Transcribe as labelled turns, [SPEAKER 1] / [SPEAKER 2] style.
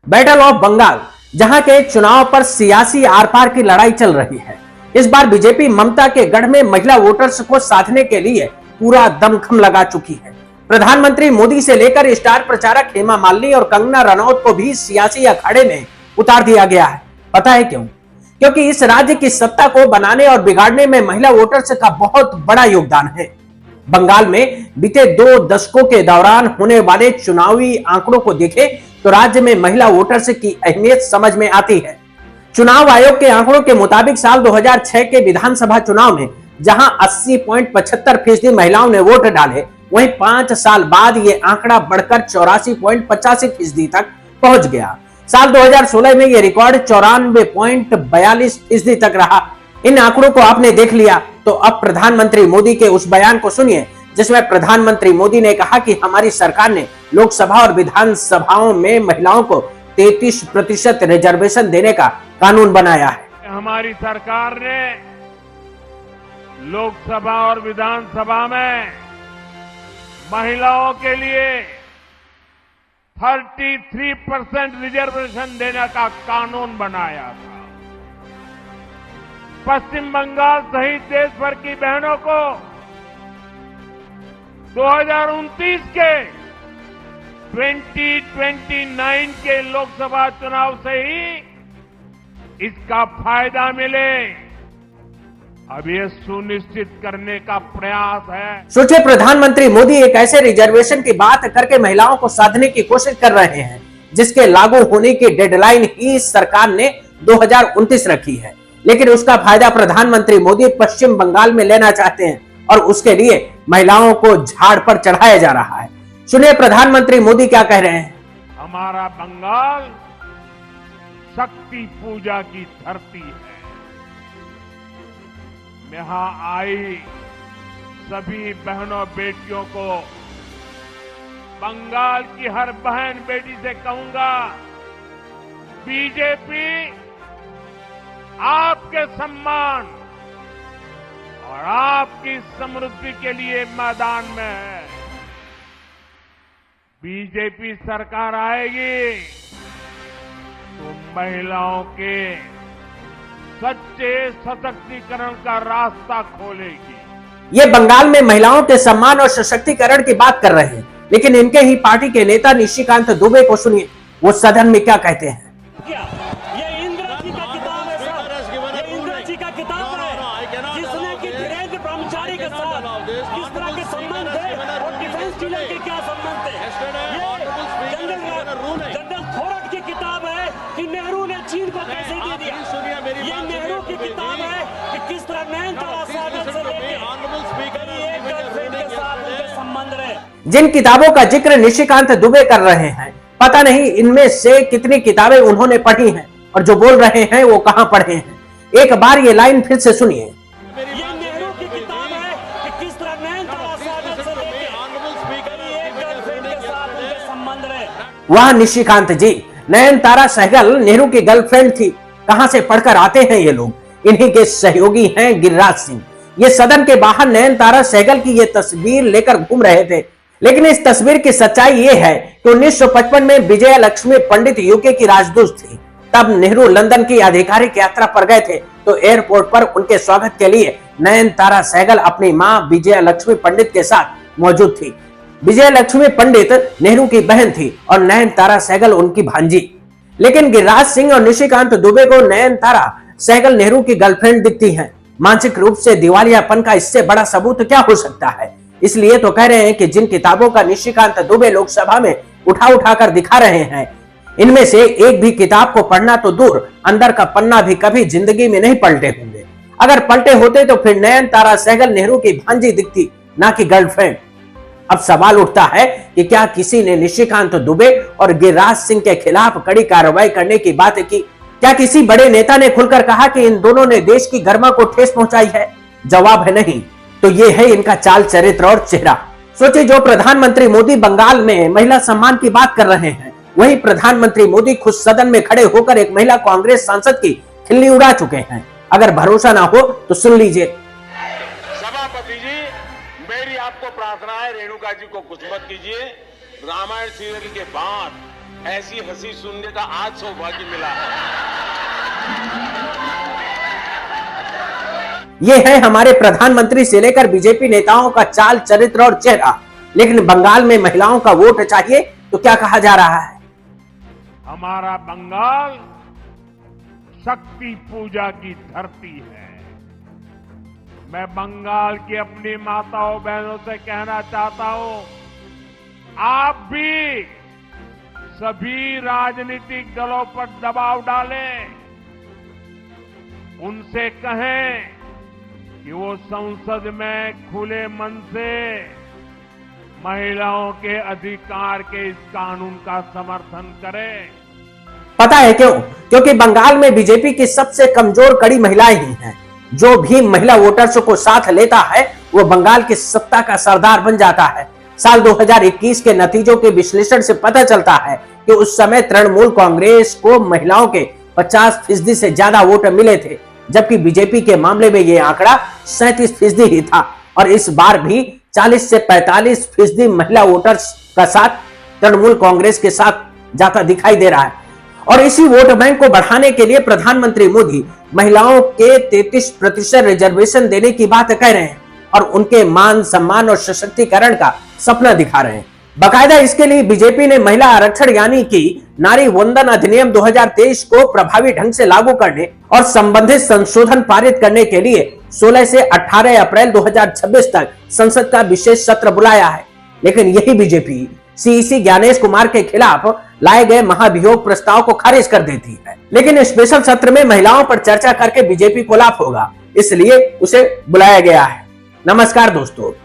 [SPEAKER 1] Battle of Bengal, जहां के चुनाव पर सियासी आर पार की लड़ाई चल रही है। इस बार बीजेपी ममता के गढ़ में महिला वोटर्स को साधने के लिए पूरा दमखम लगा चुकी है। प्रधानमंत्री मोदी से लेकर स्टार प्रचारक हेमा मालिनी और कंगना रनौत को भी सियासी अखाड़े में उतार दिया गया है। पता है क्यों? क्योंकि इस राज्य की सत्ता को बनाने और बिगाड़ने में महिला वोटर्स का बहुत बड़ा योगदान है। बंगाल में बीते 2 दशकों के दौरान होने वाले चुनावी आंकड़ों को देखें तो राज्य में महिला वोटर्स की अहमियत समझ में आती है। चुनाव आयोग के आंकड़ों के मुताबिक साल 2006 के विधानसभा चुनाव में जहां 80.75% महिलाओं ने वोट डाले, वहीं 5 साल बाद यह आंकड़ा बढ़कर 84.85% तक पहुंच गया। साल 2016 में यह रिकॉर्ड 94.42% तक रहा। इन आंकड़ों को आपने देख लिया तो अब प्रधानमंत्री मोदी के उस बयान को सुनिए जिसमें प्रधानमंत्री मोदी ने कहा कि हमारी सरकार ने लोकसभा और विधानसभाओं में महिलाओं को 33% रिजर्वेशन देने का कानून बनाया है।
[SPEAKER 2] हमारी सरकार ने लोकसभा और विधानसभा में महिलाओं के लिए 33% रिजर्वेशन देने का कानून बनाया था। पश्चिम बंगाल सहित देश भर की बहनों को 2029 के 2029 के लोकसभा चुनाव से ही इसका फायदा मिले, अब ये सुनिश्चित करने का प्रयास है।
[SPEAKER 1] सोचिए, प्रधानमंत्री मोदी एक ऐसे रिजर्वेशन की बात करके महिलाओं को साधने की कोशिश कर रहे हैं जिसके लागू होने की डेडलाइन ही सरकार ने 2029 रखी है, लेकिन उसका फायदा प्रधानमंत्री मोदी पश्चिम बंगाल में लेना चाहते हैं और उसके लिए महिलाओं को झाड़ पर चढ़ाया जा रहा है। सुनिए प्रधानमंत्री मोदी क्या कह रहे हैं।
[SPEAKER 2] हमारा बंगाल शक्ति पूजा की धरती है। यहां आई सभी बहनों बेटियों को, बंगाल की हर बहन बेटी से कहूंगा, बीजेपी आपके सम्मान और आपकी समृद्धि के लिए मैदान में है। बीजेपी सरकार आएगी तो महिलाओं के सच्चे सशक्तिकरण का रास्ता खोलेगी।
[SPEAKER 1] ये बंगाल में महिलाओं के सम्मान और सशक्तिकरण की बात कर रहे हैं, लेकिन इनके ही पार्टी के नेता निशिकांत दुबे को सुनिए, वो सदन में क्या कहते हैं।
[SPEAKER 3] जिसने कि वीरेंद्र ब्रह्मचारी के साथ किस तरह के संबंध है और डिफेंस डीलर के क्या संबंध है। ये जनरल थोरट की किताब है कि नेहरू ने चीन को कैसे दे दिया। ये नेहरू की किताब है कि किस तरह नयनतारा सागर से लेकर एक गर्लफ्रेंड के साथ उनके संबंध रहे।
[SPEAKER 1] जिन किताबों का जिक्र निशिकांत दुबे कर रहे हैं, पता नहीं इनमें से कितनी किताबें उन्होंने पढ़ी हैं और जो बोल रहे हैं वो कहां पढ़े हैं। एक बार ये लाइन फिर से सुनिए। वाह निशिकांत जी, नयनतारा सहगल नेहरू की गर्लफ्रेंड थी। कहां से पढ़कर आते हैं ये लोग? इन्हीं के सहयोगी हैं गिरिराज सिंह। ये सदन के बाहर नयनतारा सहगल की ये तस्वीर लेकर घूम रहे थे, लेकिन इस तस्वीर की सच्चाई ये है कि 1955 में विजया लक्ष्मी पंडित यूके की राजदूत थी। तब नेहरू लंदन की आधिकारिक यात्रा पर गए थे तो एयरपोर्ट पर उनके स्वागत के लिए नयनतारा सहगल अपनी मां विजया लक्ष्मी पंडित के साथ मौजूद थी। विजय लक्ष्मी पंडित नेहरू की बहन थी और नयनतारा सहगल उनकी भांजी। लेकिन गिरिराज सिंह और निशिकांत दुबे को नयनतारा सहगल नेहरू की गर्लफ्रेंड दिखती हैं। मानसिक रूप से दिवालियापन का इससे बड़ा सबूत क्या हो सकता है? इसलिए तो कह रहे हैं कि जिन किताबों का निशिकांत दुबे लोकसभा में उठा कर दिखा रहे हैं, इनमें से एक भी किताब को पढ़ना तो दूर, अंदर का पन्ना भी कभी जिंदगी में नहीं पलटे होंगे। अगर पलटे होते तो फिर नयनतारा सहगल नेहरू की भांजी दिखती, ना कि गर्लफ्रेंड। अब सवाल उठता है कि क्या किसी ने निशिकांत दुबे और गिरिराज सिंह के खिलाफ कड़ी कार्रवाई करने की बात की? क्या किसी बड़े नेता ने खुलकर कहा कि इन दोनों ने देश की गरिमा को ठेस पहुंचाई है? जवाब है नहीं। तो ये है इनका चाल चरित्र और चेहरा। सोचिए, जो प्रधानमंत्री मोदी बंगाल में महिला सम्मान की बात कर रहे हैं, वही प्रधानमंत्री मोदी खुद सदन में खड़े होकर एक महिला कांग्रेस सांसद की खिल्ली उड़ा चुके हैं। अगर भरोसा ना हो तो सुन लीजिए।
[SPEAKER 4] सभापति जी, मेरी आपको प्रार्थना है, रेणुका जी को कुछ मत कीजिए। रामायण सीरियल के बाद ऐसी हंसी सुनने का आज सौभाग्य मिला है।
[SPEAKER 1] ये है हमारे प्रधानमंत्री से लेकर बीजेपी नेताओं का चाल, चरित्र और चेहरा। लेकिन बंगाल में महिलाओं का वोट चाहिए तो क्या कहा जा रहा है?
[SPEAKER 2] हमारा बंगाल शक्ति पूजा की धरती है। मैं बंगाल की अपनी माताओं बहनों से कहना चाहता हूं, आप भी सभी राजनीतिक दलों पर दबाव डालें, उनसे कहें कि वो संसद में खुले मन से महिलाओं के अधिकार के इस कानून का समर्थन करें।
[SPEAKER 1] पता है क्यों? क्योंकि बंगाल में बीजेपी की सबसे कमजोर कड़ी महिलाएं ही हैं। जो भी महिला वोटर्स को साथ लेता है वो बंगाल की सत्ता का सरदार बन जाता है। साल 2021 के नतीजों के विश्लेषण से पता चलता है कि उस समय तृणमूल कांग्रेस को महिलाओं के 50% से ज्यादा वोट मिले थे, जबकि बीजेपी के मामले में यह आंकड़ा 37% ही था। और इस बार भी 40 से 45% महिला वोटर्स का साथ तृणमूल कांग्रेस के साथ जाता दिखाई दे रहा है। और इसी वोट बैंक को बढ़ाने के लिए प्रधानमंत्री मोदी महिलाओं के 33% रिजर्वेशन देने की बात कह रहे हैं और उनके मान, सम्मान और सशक्तिकरण का सपना दिखा रहे हैं। बाकायदा इसके लिए बीजेपी ने महिला आरक्षण यानी कि नारी वंदन अधिनियम 2023 को प्रभावी ढंग से लागू करने और संबंधित संशोधन पारित करने के लिए 16 से 18 अप्रैल 2026 तक संसद का विशेष सत्र बुलाया है। लेकिन यही बीजेपी सीईसी ज्ञानेश कुमार के खिलाफ लाए गए महाभियोग प्रस्ताव को खारिज कर देती है। लेकिन स्पेशल सत्र में महिलाओं पर चर्चा करके बीजेपी को लाभ होगा, इसलिए उसे बुलाया गया है। नमस्कार दोस्तों।